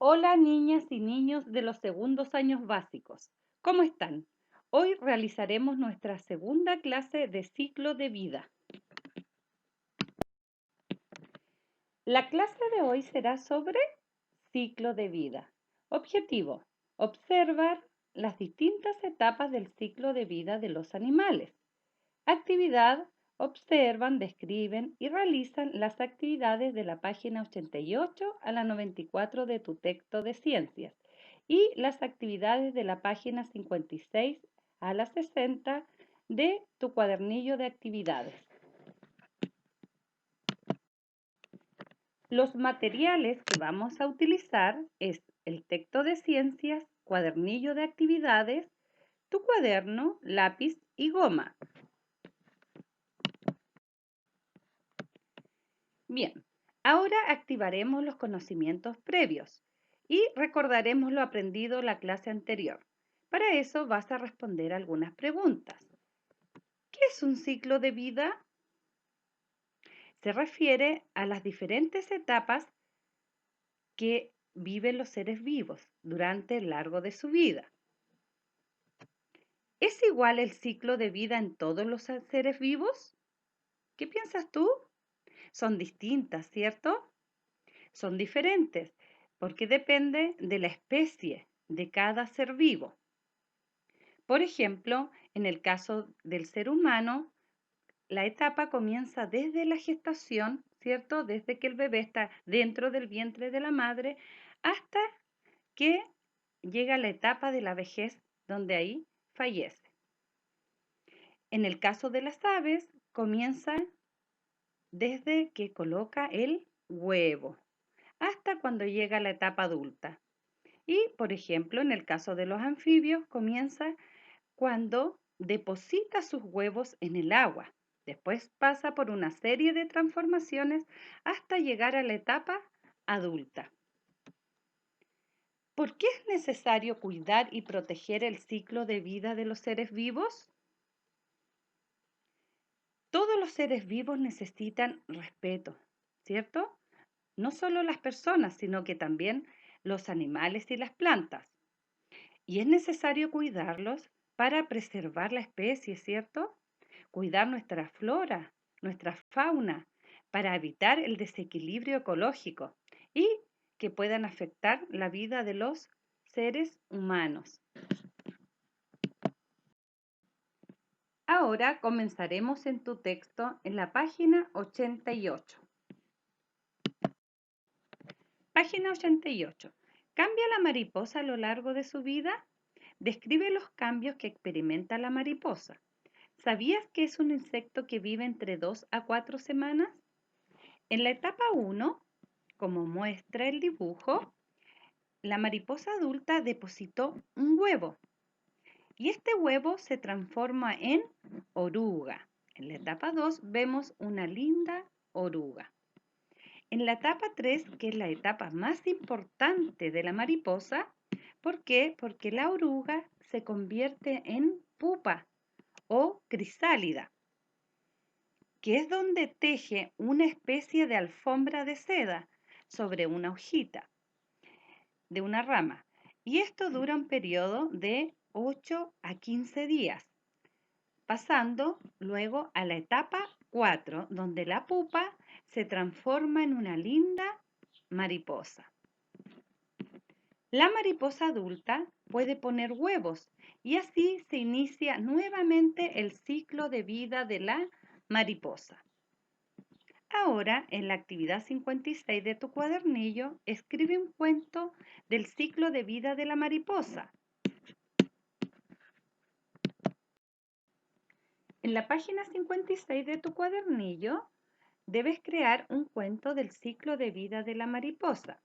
Hola niñas y niños de los segundos años básicos. ¿Cómo están? Hoy realizaremos nuestra segunda clase de ciclo de vida. La clase de hoy será sobre ciclo de vida. Objetivo: observar las distintas etapas del ciclo de vida de los animales. Actividad: observan, describen y realizan las actividades de la página 88 a la 94 de tu texto de ciencias y las actividades de la página 56 a la 60 de tu cuadernillo de actividades. Los materiales que vamos a utilizar es el texto de ciencias, cuadernillo de actividades, tu cuaderno, lápiz y goma. Bien, ahora activaremos los conocimientos previos y recordaremos lo aprendido la clase anterior. Para eso vas a responder algunas preguntas. ¿Qué es un ciclo de vida? Se refiere a las diferentes etapas que viven los seres vivos durante el largo de su vida. ¿Es igual el ciclo de vida en todos los seres vivos? ¿Qué piensas tú? Son distintas, ¿cierto? Son diferentes porque depende de la especie de cada ser vivo. Por ejemplo, en el caso del ser humano, la etapa comienza desde la gestación, ¿cierto? Desde que el bebé está dentro del vientre de la madre hasta que llega la etapa de la vejez, donde ahí fallece. En el caso de las aves, comienza desde que coloca el huevo hasta cuando llega la etapa adulta. Y, por ejemplo, en el caso de los anfibios, comienza cuando deposita sus huevos en el agua. Después pasa por una serie de transformaciones hasta llegar a la etapa adulta. ¿Por qué es necesario cuidar y proteger el ciclo de vida de los seres vivos? Todos los seres vivos necesitan respeto, ¿cierto? No solo las personas, sino que también los animales y las plantas. Y es necesario cuidarlos para preservar la especie, ¿cierto? Cuidar nuestra flora, nuestra fauna, para evitar el desequilibrio ecológico y que puedan afectar la vida de los seres humanos. Ahora comenzaremos en tu texto en la página 88. Página 88. ¿Cambia la mariposa a lo largo de su vida? Describe los cambios que experimenta la mariposa. ¿Sabías que es un insecto que vive entre 2 a 4 semanas? En la etapa 1, como muestra el dibujo, la mariposa adulta depositó un huevo y este huevo se transforma en oruga. En la etapa 2 vemos una linda oruga. En la etapa 3, que es la etapa más importante de la mariposa, ¿por qué? Porque la oruga se convierte en pupa o crisálida, que es donde teje una especie de alfombra de seda sobre una hojita de una rama. Y esto dura un periodo de 8 a 15 días, pasando luego a la etapa 4, donde la pupa se transforma en una linda mariposa. La mariposa adulta puede poner huevos y así se inicia nuevamente el ciclo de vida de la mariposa. Ahora, en la actividad 56 de tu cuadernillo, escribe un cuento del ciclo de vida de la mariposa. En la página 56 de tu cuadernillo, debes crear un cuento del ciclo de vida de la mariposa,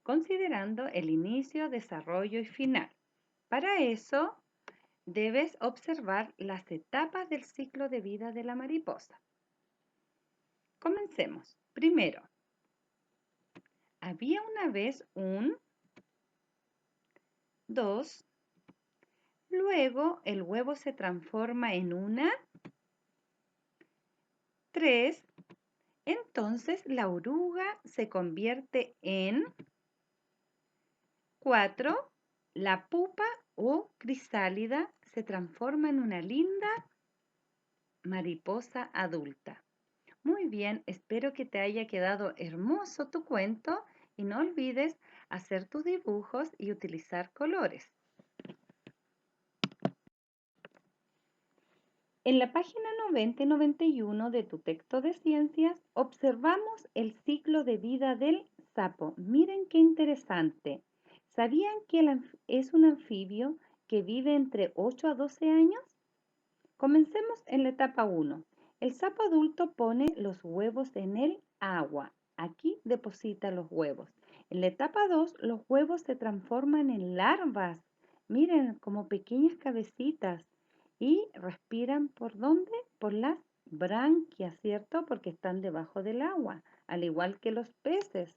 considerando el inicio, desarrollo y final. Para eso, debes observar las etapas del ciclo de vida de la mariposa. Comencemos. Primero, había una vez un, dos, luego el huevo se transforma en una, tres, entonces la oruga se convierte en 4, la pupa o crisálida se transforma en una linda mariposa adulta. Muy bien, espero que te haya quedado hermoso tu cuento y no olvides hacer tus dibujos y utilizar colores. En la página 90 y 91 de tu texto de ciencias observamos el ciclo de vida del sapo. Miren qué interesante. ¿Sabían que es un anfibio que vive entre 8 a 12 años? Comencemos en la etapa 1. El sapo adulto pone los huevos en el agua. Aquí deposita los huevos. En la etapa 2, los huevos se transforman en larvas. Miren, como pequeñas cabecitas. Y respiran ¿por dónde? Por las branquias, ¿cierto? Porque están debajo del agua, al igual que los peces.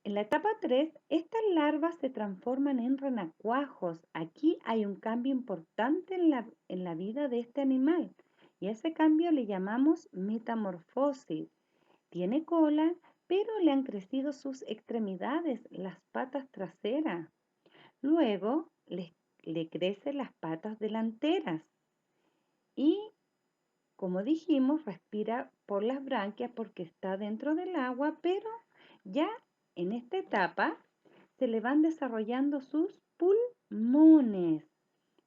En la etapa 3, estas larvas se transforman en renacuajos. Aquí hay un cambio importante en la vida de este animal y a ese cambio le llamamos metamorfosis. Tiene cola, pero le han crecido sus extremidades, las patas traseras. Luego le crecen las patas delanteras y, como dijimos, respira por las branquias porque está dentro del agua, pero ya en esta etapa se le van desarrollando sus pulmones.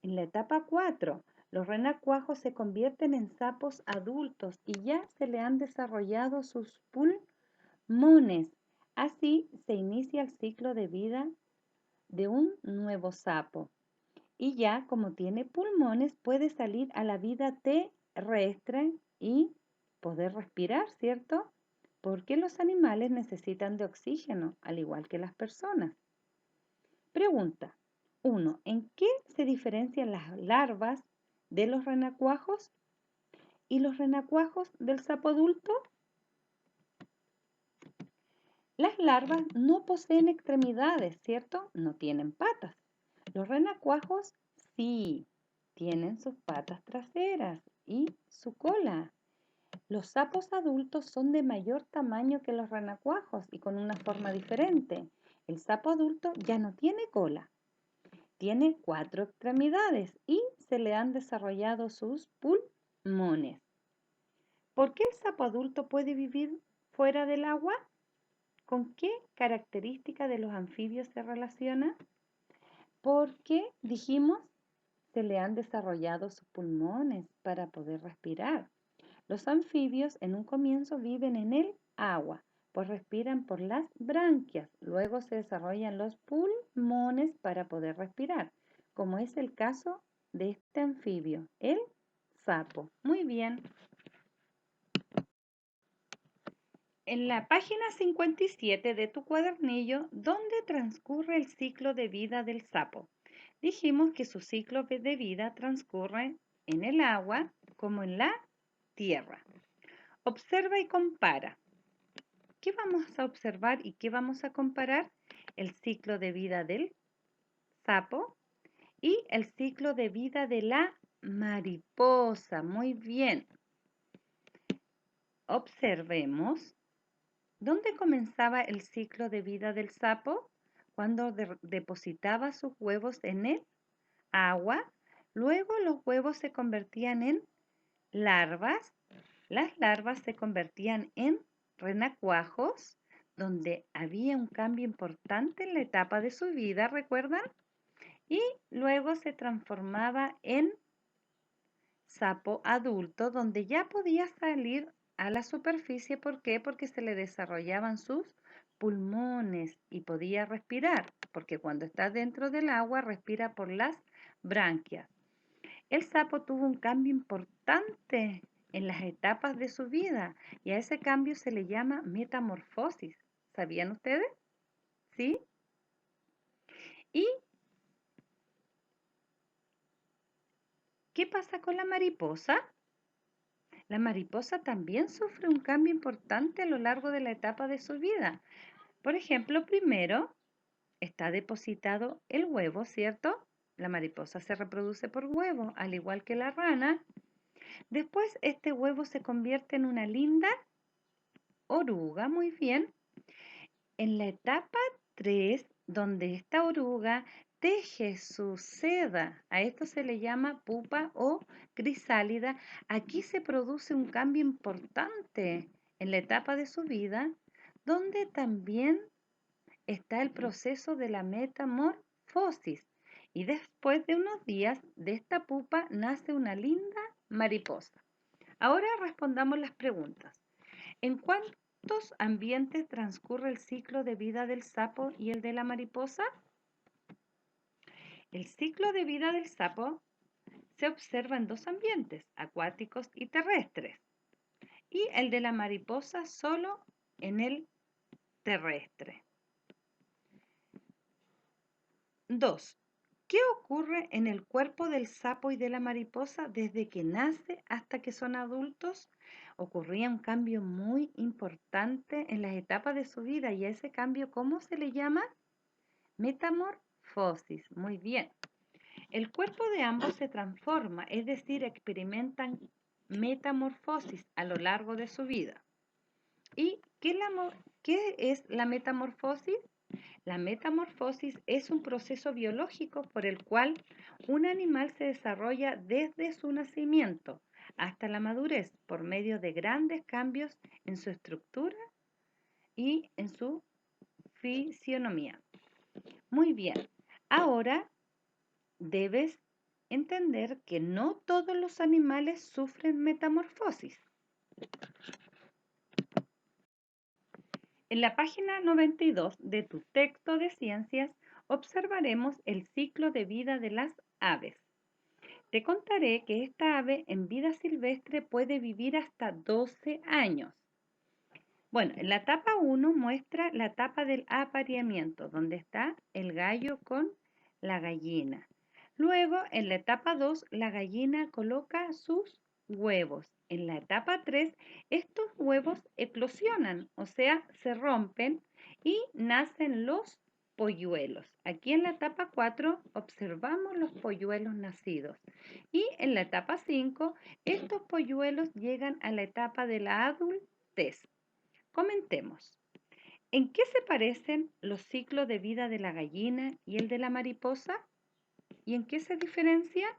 En la etapa 4, los renacuajos se convierten en sapos adultos y ya se le han desarrollado sus pulmones. Así se inicia el ciclo de vida de un nuevo sapo. Y ya como tiene pulmones puede salir a la vida terrestre y poder respirar, ¿cierto? Porque los animales necesitan de oxígeno, al igual que las personas. Pregunta 1. ¿En qué se diferencian las larvas de los renacuajos y los renacuajos del sapo adulto? Las larvas no poseen extremidades, ¿cierto? No tienen patas. Los renacuajos sí, tienen sus patas traseras y su cola. Los sapos adultos son de mayor tamaño que los renacuajos y con una forma diferente. El sapo adulto ya no tiene cola, tiene 4 extremidades y se le han desarrollado sus pulmones. ¿Por qué el sapo adulto puede vivir fuera del agua? ¿Con qué característica de los anfibios se relaciona? Porque, dijimos, se le han desarrollado sus pulmones para poder respirar. Los anfibios en un comienzo viven en el agua, pues respiran por las branquias. Luego se desarrollan los pulmones para poder respirar, como es el caso de este anfibio, el sapo. Muy bien. En la página 57 de tu cuadernillo, ¿dónde transcurre el ciclo de vida del sapo? Dijimos que su ciclo de vida transcurre en el agua como en la tierra. Observa y compara. ¿Qué vamos a observar y qué vamos a comparar? El ciclo de vida del sapo y el ciclo de vida de la mariposa. Muy bien. Observemos. ¿Dónde comenzaba el ciclo de vida del sapo? Cuando depositaba sus huevos en el agua. Luego los huevos se convertían en larvas. Las larvas se convertían en renacuajos, donde había un cambio importante en la etapa de su vida, ¿recuerdan? Y luego se transformaba en sapo adulto, donde ya podía salir a la superficie. ¿Por qué? Porque se le desarrollaban sus pulmones y podía respirar, porque cuando está dentro del agua respira por las branquias. El sapo tuvo un cambio importante en las etapas de su vida y a ese cambio se le llama metamorfosis. ¿Sabían ustedes? ¿Sí? ¿Y qué pasa con la mariposa? La mariposa también sufre un cambio importante a lo largo de la etapa de su vida. Por ejemplo, primero está depositado el huevo, ¿cierto? La mariposa se reproduce por huevo, al igual que la rana. Después este huevo se convierte en una linda oruga, muy bien. En la etapa 3 donde esta oruga teje su seda. A esto se le llama pupa o crisálida. Aquí se produce un cambio importante en la etapa de su vida, donde también está el proceso de la metamorfosis. Y después de unos días de esta pupa nace una linda mariposa. Ahora respondamos las preguntas. ¿En cuántos ambientes transcurre el ciclo de vida del sapo y el de la mariposa? El ciclo de vida del sapo se observa en dos ambientes, acuáticos y terrestres, y el de la mariposa solo en el terrestre. 2. ¿Qué ocurre en el cuerpo del sapo y de la mariposa desde que nace hasta que son adultos? Ocurría un cambio muy importante en las etapas de su vida y a ese cambio, ¿cómo se le llama? Metamorfosis. Muy bien. El cuerpo de ambos se transforma, es decir, experimentan metamorfosis a lo largo de su vida. ¿Y qué es la metamorfosis? La metamorfosis es un proceso biológico por el cual un animal se desarrolla desde su nacimiento hasta la madurez por medio de grandes cambios en su estructura y en su fisionomía. Muy bien, ahora debes entender que no todos los animales sufren metamorfosis. En la página 92 de tu texto de ciencias observaremos el ciclo de vida de las aves. Te contaré que esta ave en vida silvestre puede vivir hasta 12 años. Bueno, en la etapa 1 muestra la etapa del apareamiento, donde está el gallo con la gallina. Luego, en la etapa 2, la gallina coloca sus huevos. En la etapa 3, estos huevos eclosionan, o sea, se rompen y nacen los polluelos. Aquí en la etapa 4 observamos los polluelos nacidos. Y en la etapa 5, estos polluelos llegan a la etapa de la adultez. Comentemos. ¿En qué se parecen los ciclos de vida de la gallina y el de la mariposa? ¿Y en qué se diferencian?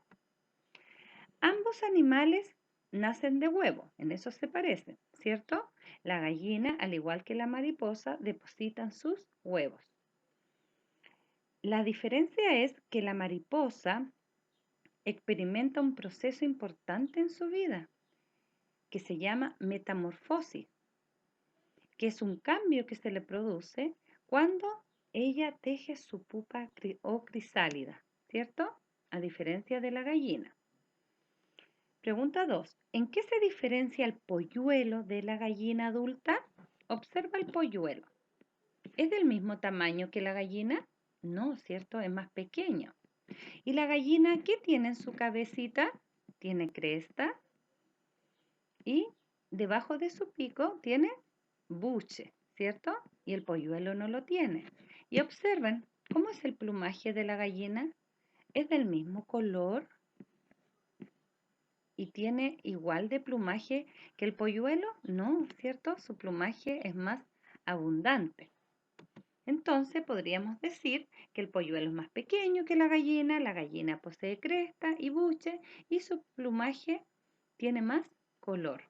Ambos animales nacen de huevo, en eso se parecen, ¿cierto? La gallina, al igual que la mariposa, depositan sus huevos. La diferencia es que la mariposa experimenta un proceso importante en su vida, que se llama metamorfosis, que es un cambio que se le produce cuando ella teje su pupa o crisálida, ¿cierto? A diferencia de la gallina. Pregunta 2. ¿En qué se diferencia el polluelo de la gallina adulta? Observa el polluelo. ¿Es del mismo tamaño que la gallina? No, ¿cierto? Es más pequeño. ¿Y la gallina qué tiene en su cabecita? Tiene cresta y debajo de su pico tiene buche, ¿cierto? Y el polluelo no lo tiene. Y observen, ¿cómo es el plumaje de la gallina? ¿Es del mismo color y tiene igual de plumaje que el polluelo? No, ¿cierto? Su plumaje es más abundante. Entonces podríamos decir que el polluelo es más pequeño que la gallina posee cresta y buche y su plumaje tiene más color.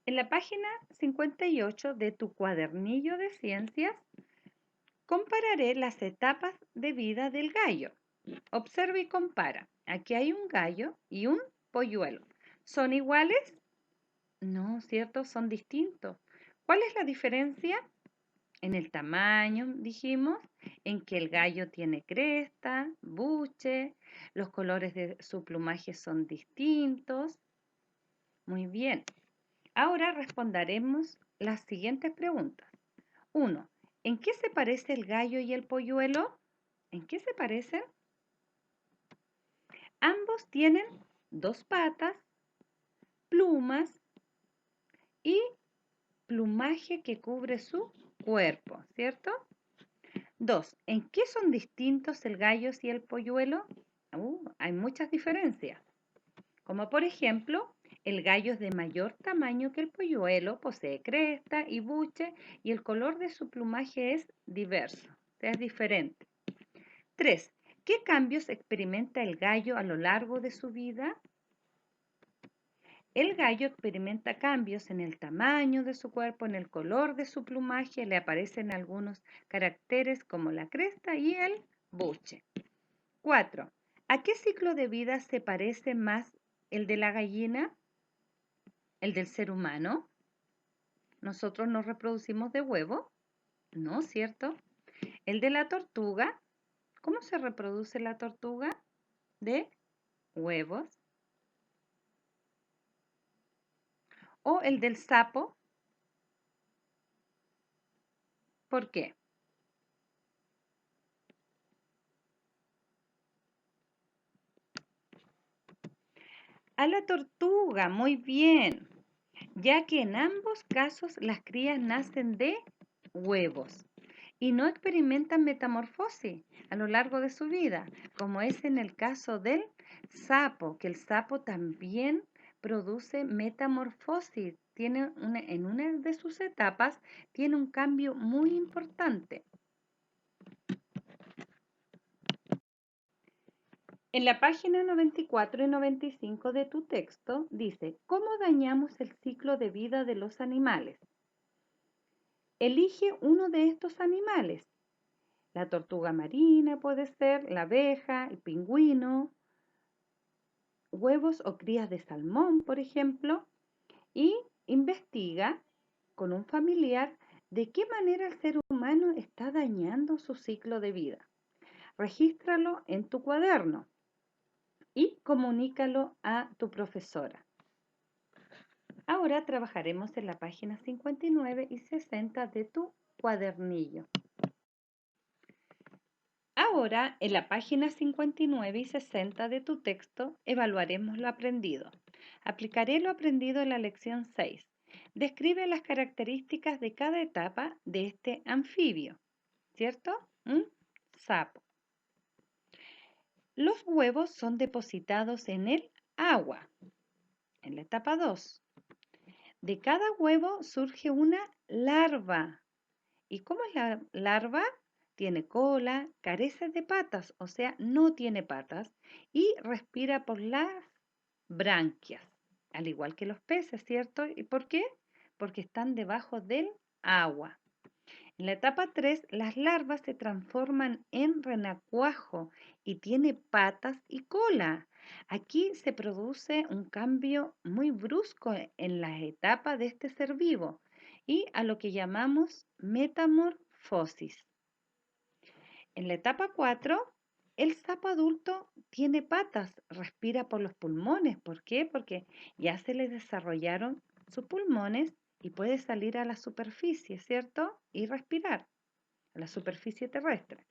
En la página 58 de tu cuadernillo de ciencias, compararé las etapas de vida del gallo. Observa y compara. Aquí hay un gallo y un polluelo. ¿Son iguales? No, ¿cierto? Son distintos. ¿Cuál es la diferencia? En el tamaño, dijimos, en que el gallo tiene cresta, buche, los colores de su plumaje son distintos. Muy bien. Ahora responderemos las siguientes preguntas. 1. ¿En qué se parece el gallo y el polluelo? ¿En qué se parecen? Ambos tienen dos patas, plumas y plumaje que cubre su cuerpo, ¿cierto? 2. ¿En qué son distintos el gallo y el polluelo? Hay muchas diferencias. Como por ejemplo, El gallo es de mayor tamaño que el polluelo, posee cresta y buche y el color de su plumaje es diverso, o sea, es diferente. 3. ¿Qué cambios experimenta el gallo a lo largo de su vida? El gallo experimenta cambios en el tamaño de su cuerpo, en el color de su plumaje, le aparecen algunos caracteres como la cresta y el buche. 4. ¿A qué ciclo de vida se parece más el de la gallina? ¿El del ser humano? ¿Nosotros nos reproducimos de huevo? No, ¿cierto? ¿El de la tortuga? ¿Cómo se reproduce la tortuga? De huevos. ¿O el del sapo? ¿Por qué? A la tortuga, muy bien, ya que en ambos casos las crías nacen de huevos y no experimentan metamorfosis a lo largo de su vida, como es en el caso del sapo, que el sapo también produce metamorfosis. En una de sus etapas tiene un cambio muy importante. En la página 94 y 95 de tu texto dice, ¿cómo dañamos el ciclo de vida de los animales? Elige uno de estos animales. La tortuga marina puede ser, la abeja, el pingüino, huevos o crías de salmón, por ejemplo, y investiga con un familiar de qué manera el ser humano está dañando su ciclo de vida. Regístralo en tu cuaderno y comunícalo a tu profesora. Ahora trabajaremos en la página 59 y 60 de tu cuadernillo. Ahora, en la página 59 y 60 de tu texto, evaluaremos lo aprendido. Aplicaré lo aprendido en la lección 6. Describe las características de cada etapa de este anfibio, ¿cierto? Un sapo. Los huevos son depositados en el agua, en la etapa 2. De cada huevo surge una larva. ¿Y cómo es la larva? Tiene cola, carece de patas, o sea, no tiene patas, y respira por las branquias, al igual que los peces, ¿cierto? ¿Y por qué? Porque están debajo del agua. En la etapa 3, las larvas se transforman en renacuajo y tiene patas y cola. Aquí se produce un cambio muy brusco en las etapas de este ser vivo y a lo que llamamos metamorfosis. En la etapa 4, el sapo adulto tiene patas, respira por los pulmones. ¿Por qué? Porque ya se le desarrollaron sus pulmones y puede salir a la superficie, ¿cierto? Y respirar a la superficie terrestre.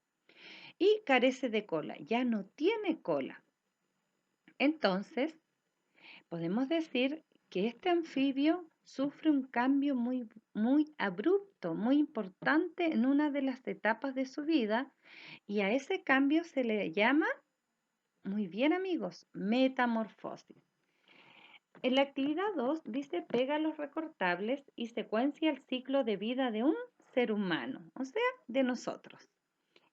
Y carece de cola, ya no tiene cola. Entonces, podemos decir que este anfibio sufre un cambio muy abrupto, muy importante en una de las etapas de su vida y a ese cambio se le llama, muy bien amigos, metamorfosis. En la actividad 2 dice pega los recortables y secuencia el ciclo de vida de un ser humano, o sea, de nosotros.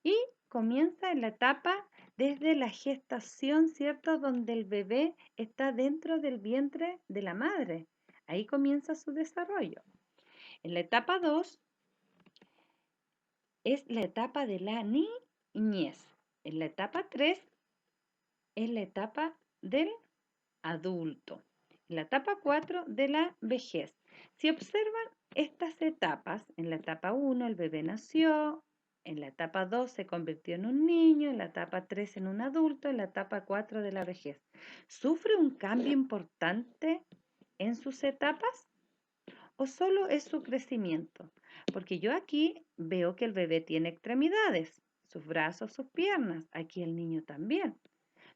Y comienza en la etapa desde la gestación, ¿cierto? Donde el bebé está dentro del vientre de la madre. Ahí comienza su desarrollo. En la etapa 2 es la etapa de la niñez. En la etapa 3 es la etapa del adulto. En la etapa 4 de la vejez. Si observan estas etapas, en la etapa 1 el bebé nació, en la etapa 2 se convirtió en un niño, en la etapa 3 en un adulto, en la etapa 4 de la vejez. ¿Sufre un cambio importante en sus etapas o solo es su crecimiento? Porque yo aquí veo que el bebé tiene extremidades, sus brazos, sus piernas, aquí el niño también.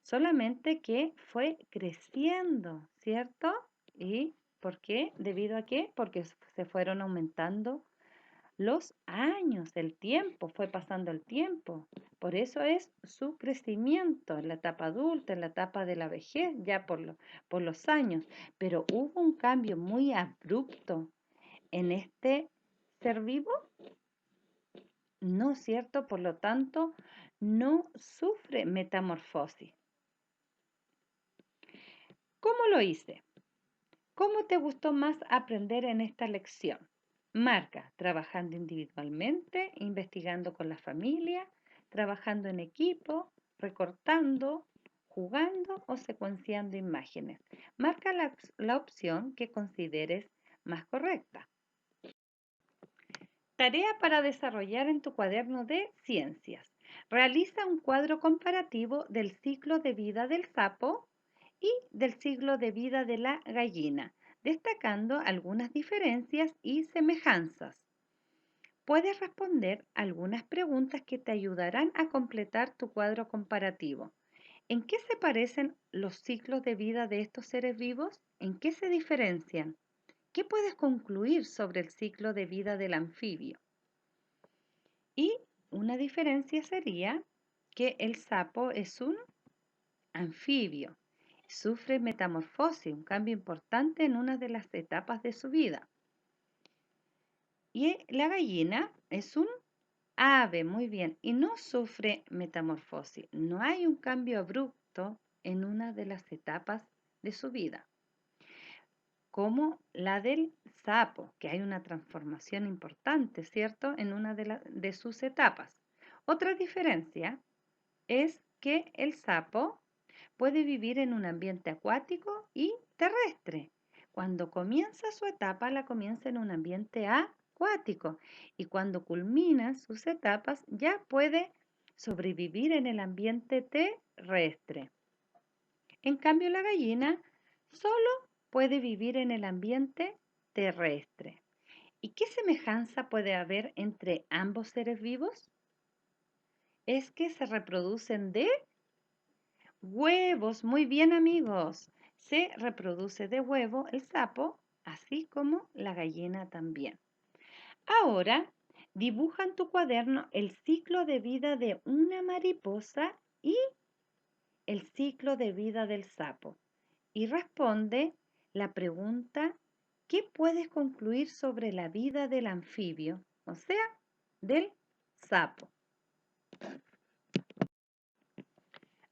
Solamente que fue creciendo, ¿cierto? ¿Y por qué? ¿Debido a qué? Porque se fueron aumentando los años, el tiempo, fue pasando el tiempo. Por eso es su crecimiento en la etapa adulta, en la etapa de la vejez, ya por los años. Pero hubo un cambio muy abrupto en este ser vivo, ¿no es cierto? Por lo tanto, no sufre metamorfosis. ¿Cómo lo hice? ¿Cómo te gustó más aprender en esta lección? Marca, trabajando individualmente, investigando con la familia, trabajando en equipo, recortando, jugando o secuenciando imágenes. Marca la opción que consideres más correcta. Tarea para desarrollar en tu cuaderno de ciencias. Realiza un cuadro comparativo del ciclo de vida del sapo y del ciclo de vida de la gallina, destacando algunas diferencias y semejanzas. Puedes responder algunas preguntas que te ayudarán a completar tu cuadro comparativo. ¿En qué se parecen los ciclos de vida de estos seres vivos? ¿En qué se diferencian? ¿Qué puedes concluir sobre el ciclo de vida del anfibio? Y una diferencia sería que el sapo es un anfibio. Sufre metamorfosis, un cambio importante en una de las etapas de su vida. Y la gallina es un ave, muy bien, y no sufre metamorfosis. No hay un cambio abrupto en una de las etapas de su vida, como la del sapo, que hay una transformación importante, ¿cierto?, en una de sus etapas. Otra diferencia es que el sapo puede vivir en un ambiente acuático y terrestre. Cuando comienza su etapa, la comienza en un ambiente acuático y cuando culmina sus etapas ya puede sobrevivir en el ambiente terrestre. En cambio, la gallina solo puede vivir en el ambiente terrestre. ¿Y qué semejanza puede haber entre ambos seres vivos? Es que se reproducen de huevos. Muy bien, amigos. Se reproduce de huevo el sapo, así como la gallina también. Ahora, dibuja en tu cuaderno el ciclo de vida de una mariposa y el ciclo de vida del sapo. Y responde la pregunta, ¿qué puedes concluir sobre la vida del anfibio? O sea, del sapo.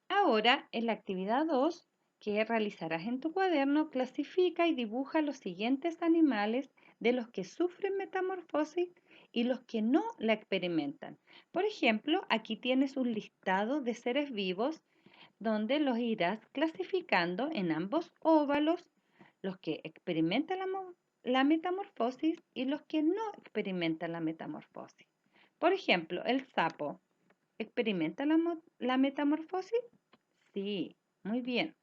Ahora, en la actividad 2 que realizarás en tu cuaderno, clasifica y dibuja los siguientes animales de los que sufren metamorfosis y los que no la experimentan. Por ejemplo, aquí tienes un listado de seres vivos donde los irás clasificando en ambos óvalos, los que experimentan la metamorfosis y los que no experimentan la metamorfosis. Por ejemplo, el sapo, ¿experimenta la metamorfosis? Sí, muy bien.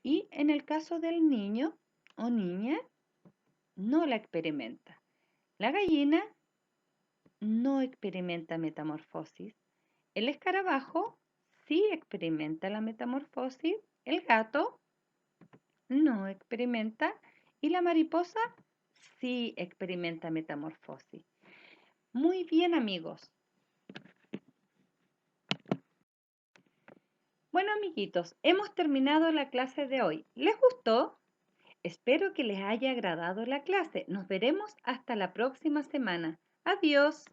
Y en el caso del niño o niña, no la experimenta. La gallina no experimenta metamorfosis. El escarabajo sí experimenta la metamorfosis. El gato no experimenta. Y la mariposa sí experimenta metamorfosis. Muy bien, amigos. Bueno, amiguitos, hemos terminado la clase de hoy. ¿Les gustó? Espero que les haya agradado la clase. Nos veremos hasta la próxima semana. Adiós.